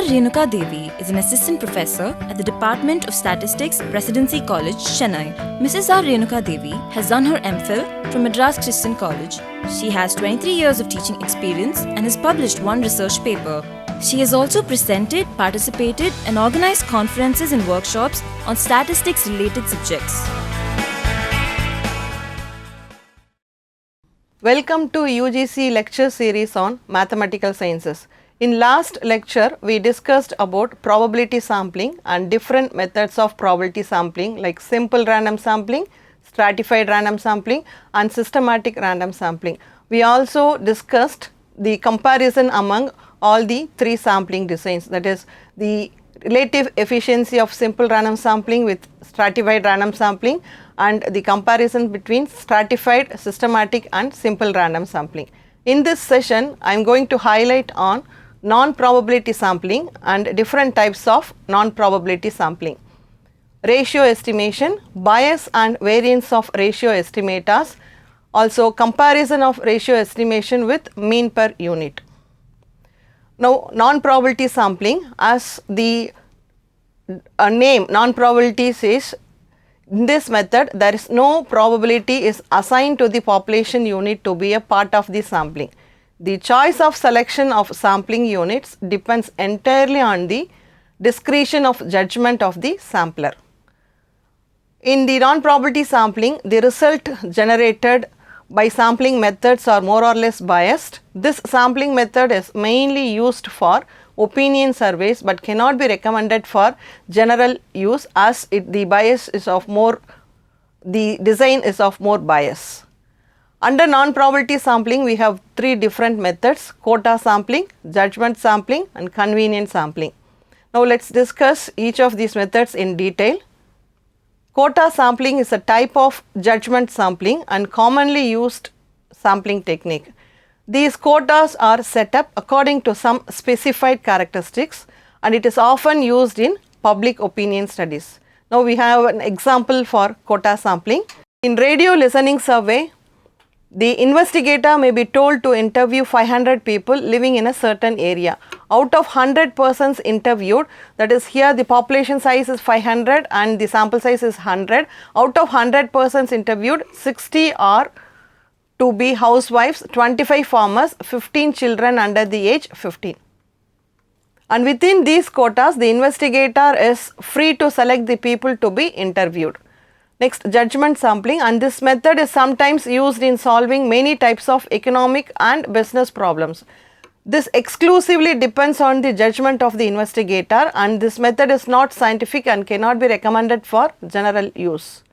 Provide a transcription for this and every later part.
Renuka Devi is an assistant professor at the Department of Statistics, Presidency College, Chennai. Mrs. R. Renuka Devi has done her MPhil from Madras Christian College. She has 23 years of teaching experience and has published one research paper. She has also presented, participated, and organized conferences and workshops on statistics-related subjects. Welcome to UGC lecture series on mathematical sciences. In last lecture, we discussed about probability sampling and different methods of probability sampling like simple random sampling, stratified random sampling and systematic random sampling. We also discussed the comparison among all the three sampling designs, that is the relative efficiency of simple random sampling with stratified random sampling and the comparison between stratified, systematic and simple random sampling. In this session, I am going to highlight on non-probability sampling and different types of non-probability sampling. Ratio estimation, bias and variance of ratio estimators, also comparison of ratio estimation with mean per unit. Now, non-probability sampling, as the name non-probability says, in this method there is no probability is assigned to the population unit to be a part of the sampling. The choice of selection of sampling units depends entirely on the discretion of judgment of the sampler. In the non-probability sampling, the result generated by sampling methods are more or less biased. This sampling method is mainly used for opinion surveys but cannot be recommended for general use as the design is of more bias. Under non-probability sampling, we have three different methods: quota sampling, judgment sampling and convenience sampling. Now, let us discuss each of these methods in detail. Quota sampling is a type of judgment sampling and commonly used sampling technique. These quotas are set up according to some specified characteristics and it is often used in public opinion studies. Now, we have an example for quota sampling. In radio listening survey, the investigator may be told to interview 500 people living in a certain area. Out of 100 persons interviewed, that is here the population size is 500 and the sample size is 100. Out of 100 persons interviewed, 60 are to be housewives, 25 farmers, 15 children under the age 15. And within these quotas, the investigator is free to select the people to be interviewed. Next, judgment sampling, and this method is sometimes used in solving many types of economic and business problems. This exclusively depends on the judgment of the investigator and this method is not scientific and cannot be recommended for general use.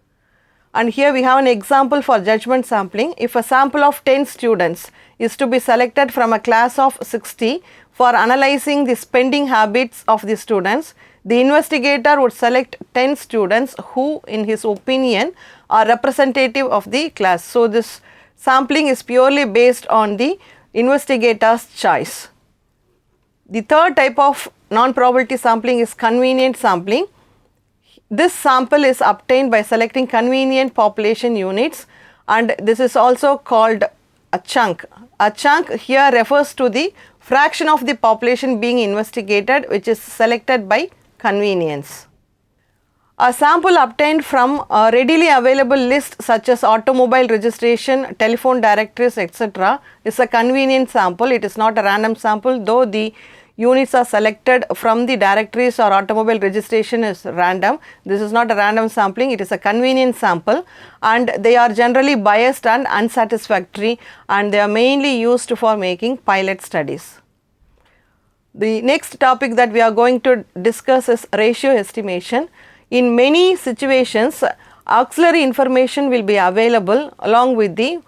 And here we have an example for judgment sampling. If a sample of 10 students is to be selected from a class of 60 for analyzing the spending habits of the students, the investigator would select 10 students who in his opinion are representative of the class. So, this sampling is purely based on the investigator's choice. The third type of non-probability sampling is convenient sampling. This sample is obtained by selecting convenient population units and this is also called a chunk. A chunk here refers to the fraction of the population being investigated which is selected by convenience. A sample obtained from a readily available list such as automobile registration, telephone directories, etc. is a convenient sample. It is not a random sample, though the units are selected from the directories or automobile registration is random. This is not a random sampling, it is a convenient sample and they are generally biased and unsatisfactory and they are mainly used for making pilot studies. The next topic that we are going to discuss is ratio estimation. In many situations, auxiliary information will be available along with the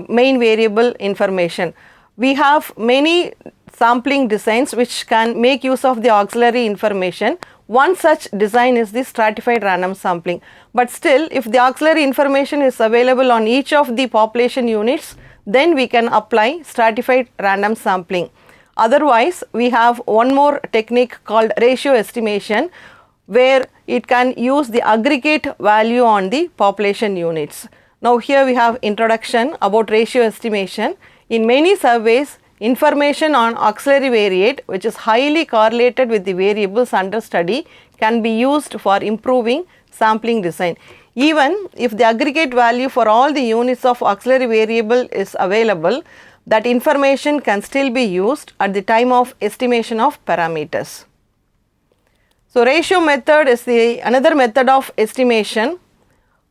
main variable information. We have many sampling designs which can make use of the auxiliary information. One such design is the stratified random sampling. But still, if the auxiliary information is available on each of the population units, then we can apply stratified random sampling. Otherwise, we have one more technique called ratio estimation where it can use the aggregate value on the population units. Now, here we have introduction about ratio estimation. In many surveys, Information on auxiliary variate, which is highly correlated with the variables under study, can be used for improving sampling design. Even if the aggregate value for all the units of auxiliary variable is available, that information can still be used at the time of estimation of parameters. So, ratio method is another method of estimation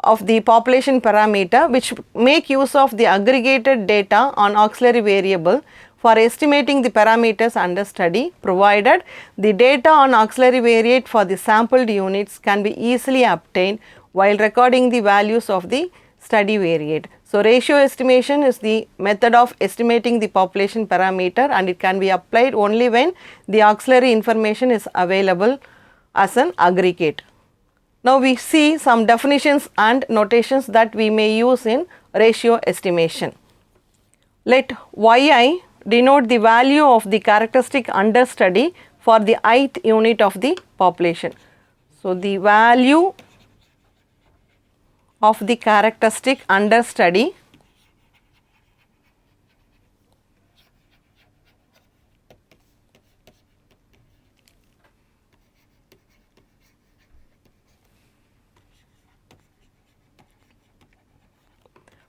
of the population parameter, which make use of the aggregated data on auxiliary variable for estimating the parameters under study, provided the data on auxiliary variate for the sampled units can be easily obtained while recording the values of the study variate. So, ratio estimation is the method of estimating the population parameter, and it can be applied only when the auxiliary information is available as an aggregate. Now, we see some definitions and notations that we may use in ratio estimation. Let yi denote the value of the characteristic under study for the ith unit of the population. So, the value of the characteristic under study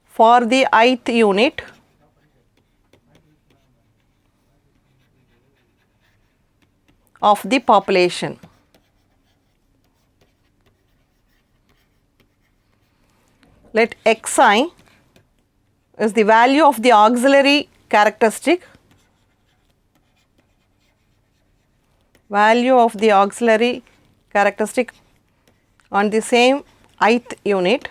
for the ith unit of the population. Let xi is the value of the auxiliary characteristic, on the same ith unit,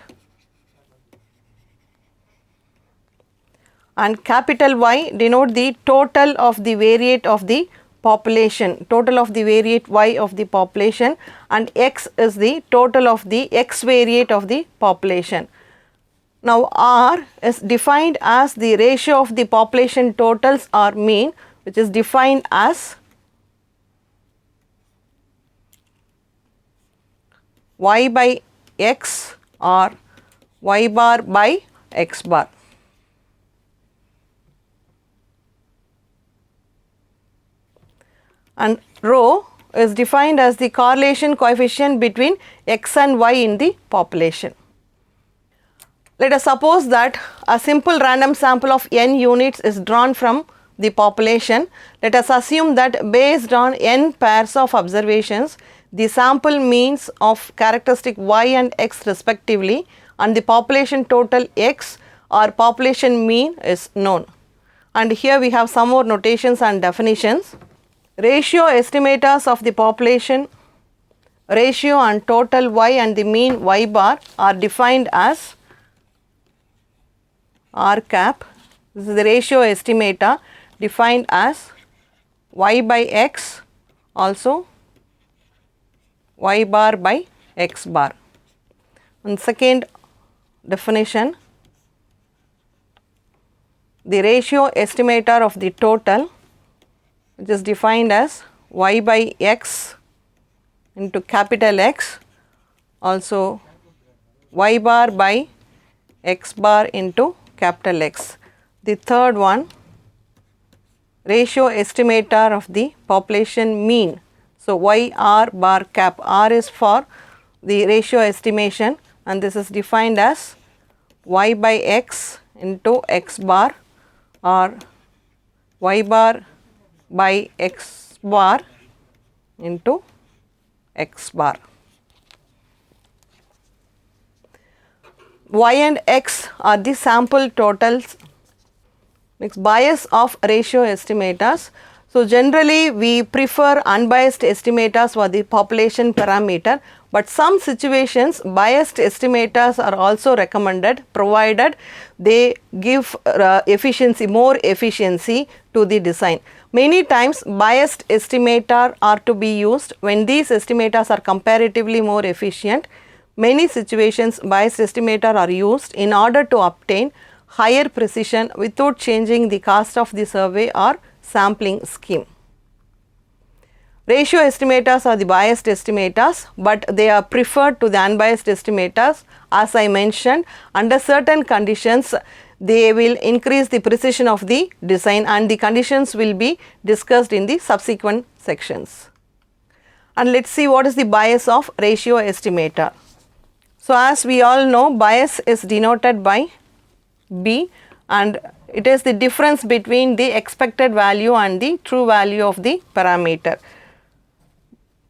and capital Y denote the total of the variate of the population, total of the variate Y of the population, and X is the total of the X variate of the population. Now, R is defined as the ratio of the population totals or mean, which is defined as Y by X or Y bar by X bar. And rho is defined as the correlation coefficient between X and Y in the population. Let us suppose that a simple random sample of n units is drawn from the population. Let us assume that based on n pairs of observations, the sample means of characteristic y and x respectively and the population total x or population mean is known. And here we have some more notations and definitions. Ratio estimators of the population, ratio and total y and the mean y bar are defined as R cap. This is the ratio estimator defined as y by x, also y bar by x bar. And second definition, the ratio estimator of the total, which is defined as y by x into capital X, also y bar by x bar into capital X. The third one, ratio estimator of the population mean. So, y r bar cap, r is for the ratio estimation and this is defined as y by x into x bar or y bar by x bar into x bar. Y and x are the sample totals. Next, bias of ratio estimators. So, generally we prefer unbiased estimators for the population parameter, but some situations biased estimators are also recommended provided they give more efficiency to the design. Many times biased estimator are to be used when these estimators are comparatively more efficient. Many situations biased estimator are used in order to obtain higher precision without changing the cost of the survey or sampling scheme. Ratio estimators are the biased estimators, but they are preferred to the unbiased estimators. As I mentioned, under certain conditions they will increase the precision of the design, and the conditions will be discussed in the subsequent sections. And let us see what is the bias of ratio estimator. So, as we all know, bias is denoted by B, and it is the difference between the expected value and the true value of the parameter.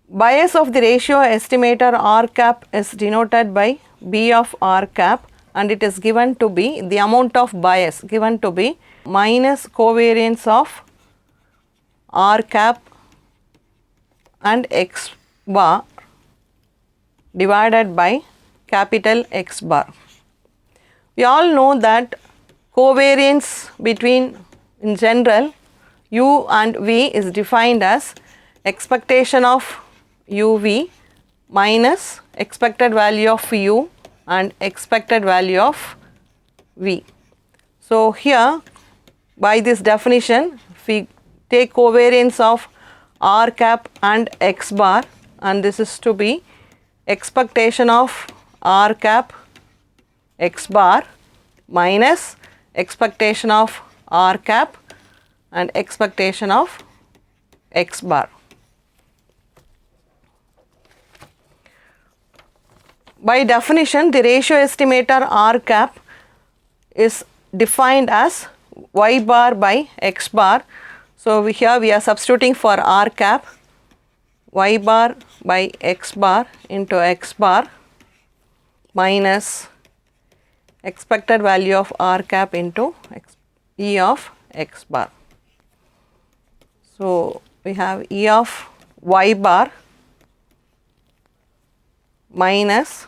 Bias of the ratio estimator R cap is denoted by B of R cap, and it is given to be the amount of bias given to be minus covariance of R cap and X bar divided by capital X bar. We all know that covariance between, in general, U and V is defined as expectation of UV minus expected value of U and expected value of V. So, here by this definition, if we take covariance of R cap and X bar, and this is to be expectation of R cap X bar minus expectation of R cap and expectation of X bar. By definition, the ratio estimator R cap is defined as Y bar by X bar. So, here we are substituting for R cap, Y bar by X bar into X bar minus expected value of R cap into E of X bar. So, we have E of Y bar minus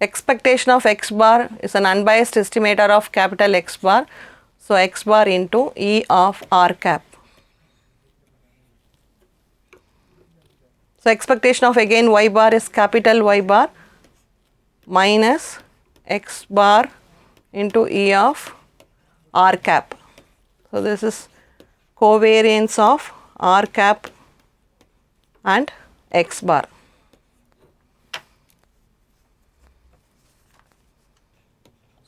expectation of X bar is an unbiased estimator of capital X bar. So, X bar into E of R cap. So, expectation of again Y bar is capital Y bar minus X bar into E of R cap. So, this is covariance of R cap and X bar.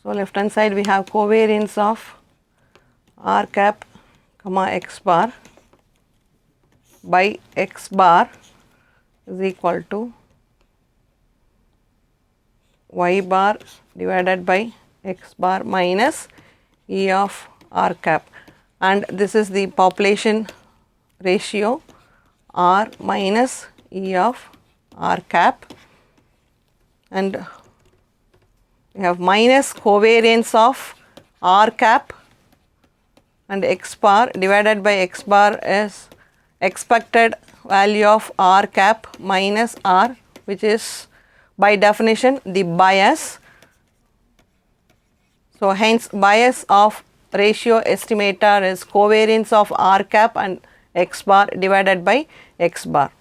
So, left hand side we have covariance of R cap comma X bar by X bar is equal to Y bar divided by X bar minus E of R cap, and this is the population ratio R minus E of R cap, and we have minus covariance of R cap and X bar divided by X bar is expected value of R cap minus R, which is by definition the bias. So, hence bias of ratio estimator is covariance of R cap and X bar divided by X bar.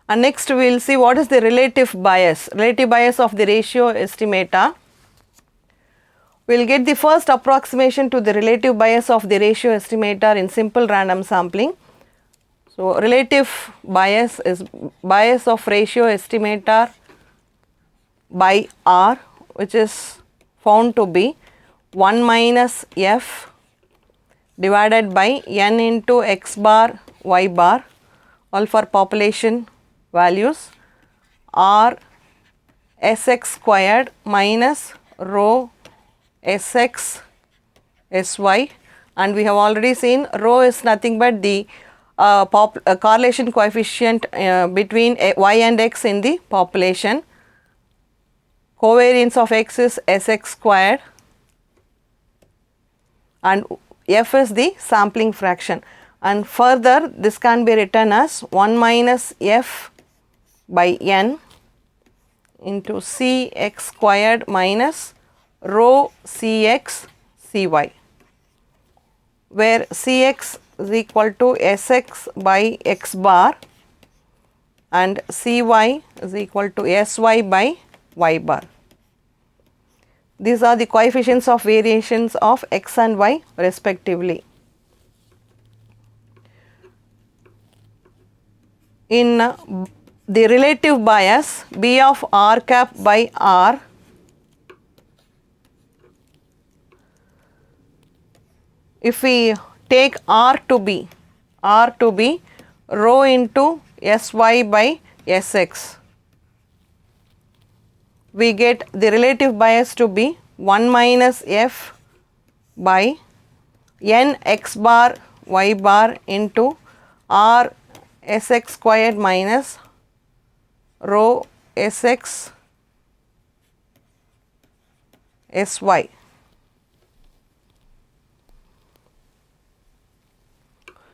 And next we will see what is the relative bias of the ratio estimator. We will get the first approximation to the relative bias of the ratio estimator in simple random sampling. So, relative bias is bias of ratio estimator by R, which is found to be 1 minus F divided by N into X bar Y bar, all for population values, R Sx squared minus rho Sx Sy, and we have already seen rho is nothing but the correlation coefficient between Y and X in the population. Covariance of X is Sx squared and F is the sampling fraction, and further this can be written as 1 minus F by N into Cx squared minus rho Cx Cy, where Cx is equal to Sx by X bar and Cy is equal to Sy by Y bar. These are the coefficients of variations of X and Y respectively. In the relative bias B of R cap by R if we take R to be rho into Sy by Sx, we get the relative bias to be 1 minus F by n x bar y bar into R Sx squared minus rho Sx Sy.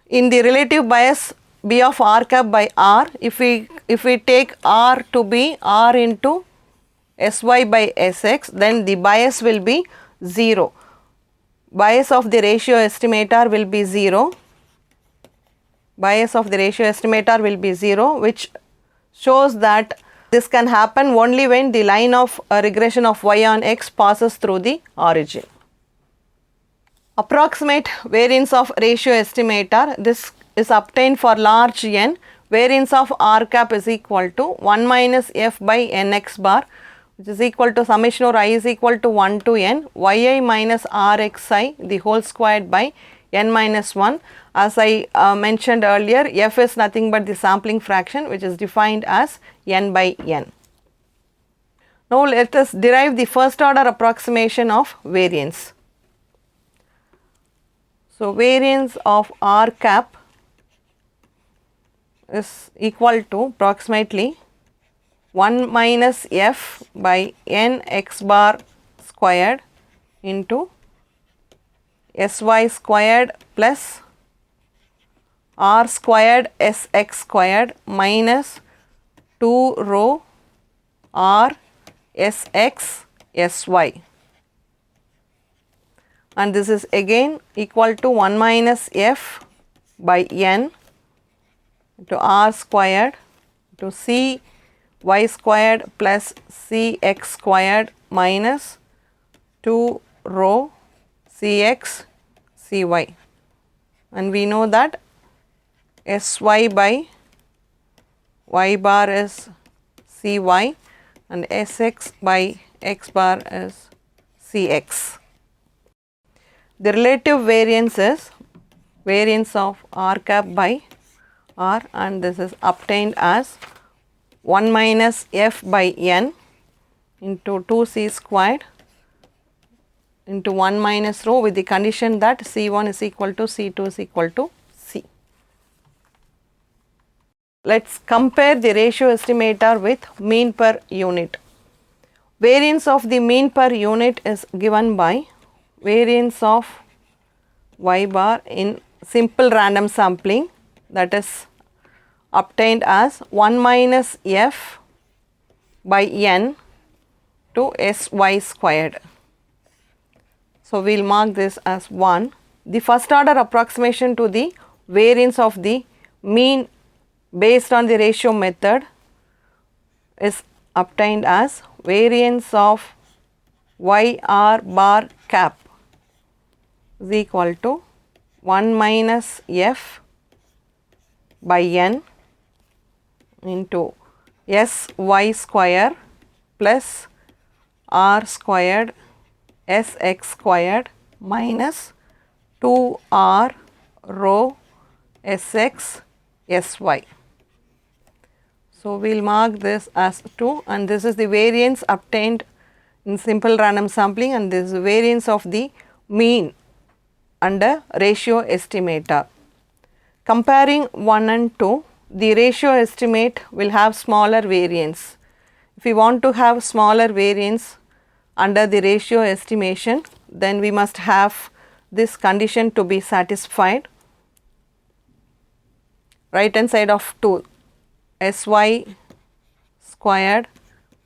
In the relative bias B of r cap by r, if we take r to be r into Sy by Sx, then the bias will be 0. Bias of the ratio estimator will be 0. Bias of the ratio estimator will be 0, which shows that this can happen only when the line of regression of y on x passes through the origin. Approximate variance of ratio estimator, this is obtained for large n. Variance of r cap is equal to 1 minus f by nx bar, which is equal to summation over I is equal to 1 to n yi minus rxi the whole squared by n minus 1. As I mentioned earlier, f is nothing but the sampling fraction, which is defined as n by n. Now let us derive the first order approximation of variance. So variance of r cap is equal to approximately 1 minus f by n x bar squared into sy squared plus r squared sx squared minus 2 rho r sx sy, and this is again equal to 1 minus f by n to r squared to c y squared plus cx squared minus 2 rho cx cy, and we know that sy by y bar is cy and sx by x bar is cx. The relative variance is variance of r cap by r, and this is obtained as 1 minus f by n into 2c squared into 1 minus rho, with the condition that C1 is equal to C2 is equal to C. Let us compare the ratio estimator with mean per unit. Variance of the mean per unit is given by variance of y bar in simple random sampling, that is obtained as 1 minus f by n to sy squared. So, we will mark this as 1. The first order approximation to the variance of the mean based on the ratio method is obtained as variance of y r bar cap is equal to 1 minus f by n into sy square plus r squared sx squared minus 2r rho sx sy. So, we will mark this as 2, and this is the variance obtained in simple random sampling, and this is the variance of the mean under ratio estimator. Comparing 1 and 2, the ratio estimate will have smaller variance. If we want to have smaller variance under the ratio estimation, then we must have this condition to be satisfied. Right hand side of 2, sy squared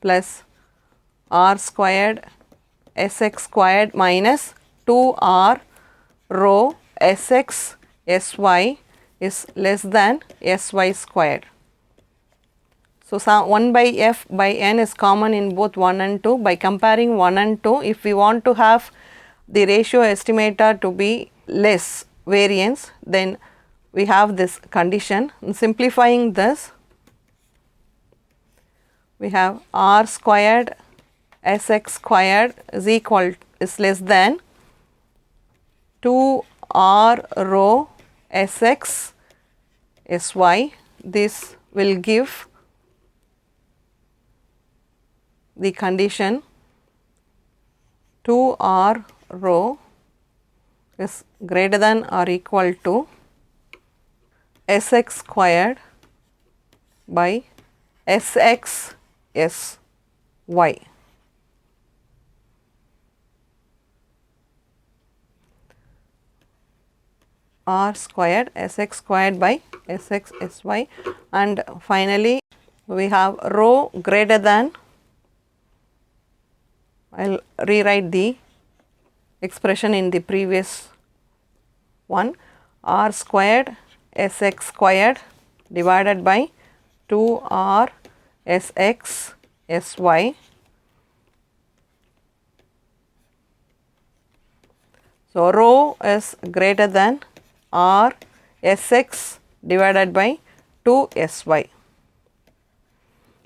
plus r squared sx squared minus 2r rho sx sy is less than sy squared. So, 1 by f by n is common in both 1 and 2. By comparing 1 and 2, if we want to have the ratio estimator to be less variance, then we have this condition. In simplifying this, we have r squared sx squared is less than 2 R rho Sx Sy. This will give the condition 2R rho is greater than or equal to Sx squared by Sx Sy. R squared Sx squared by Sx Sy, and finally we have rho greater than, I will rewrite the expression in the previous one, R squared Sx squared divided by 2R Sx Sy. So, rho is greater than R Sx divided by 2 Sy.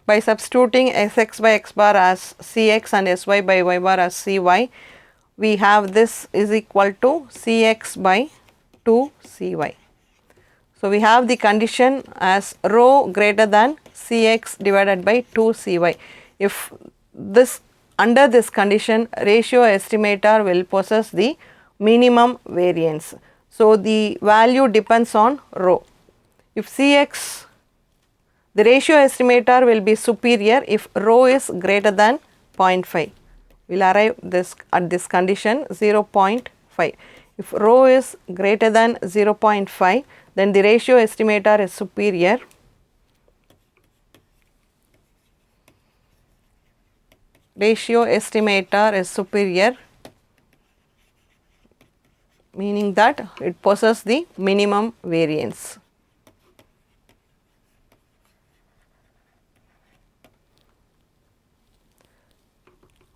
By substituting Sx by x bar as Cx and Sy by y bar as Cy, we have this is equal to Cx by 2 Cy. So, we have the condition as rho greater than Cx divided by 2 Cy. If this, under this condition, ratio estimator will possess the minimum variance. So, the value depends on rho. If Cx, the ratio estimator will be superior if rho is greater than 0.5. We will arrive this at this condition 0.5. If rho is greater than 0.5, then the ratio estimator is superior. Ratio estimator is superior, meaning that it possesses the minimum variance.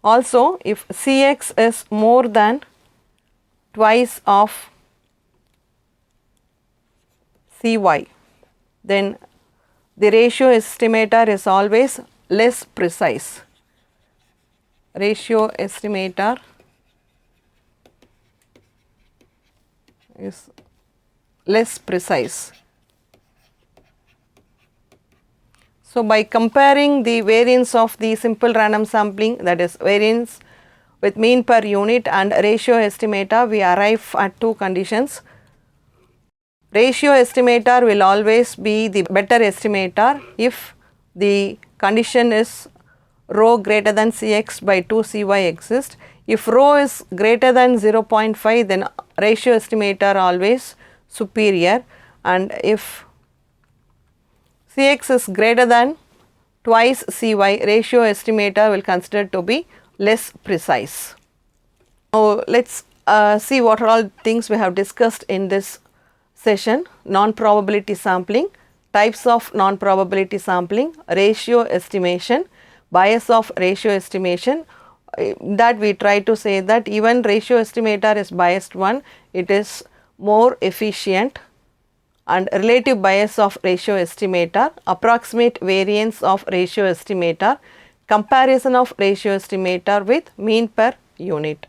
Also, if Cx is more than twice of Cy, then the ratio estimator is always less precise. Ratio estimator is less precise. So, by comparing the variance of the simple random sampling, that is variance with mean per unit and ratio estimator, we arrive at two conditions. Ratio estimator will always be the better estimator if the condition is rho greater than Cx by 2 Cy exists. If rho is greater than 0.5, then ratio estimator always superior, and if Cx is greater than twice Cy, ratio estimator will consider to be less precise. Now, let us see what are all things we have discussed in this session: non-probability sampling, types of non-probability sampling, ratio estimation, bias of ratio estimation. That we try to say that even ratio estimator is biased one, it is more efficient, and relative bias of ratio estimator, approximate variance of ratio estimator, comparison of ratio estimator with mean per unit.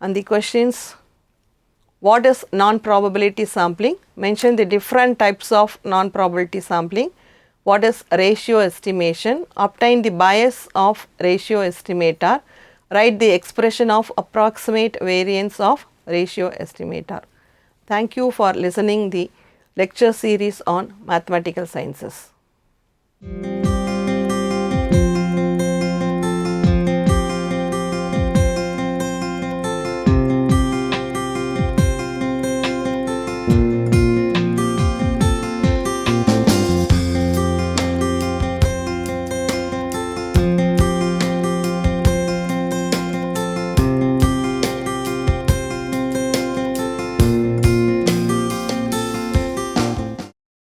And the questions: what is non-probability sampling? Mention the different types of non-probability sampling. What is ratio estimation? Obtain the bias of ratio estimator. Write the expression of approximate variance of ratio estimator. Thank you for listening the lecture series on mathematical sciences.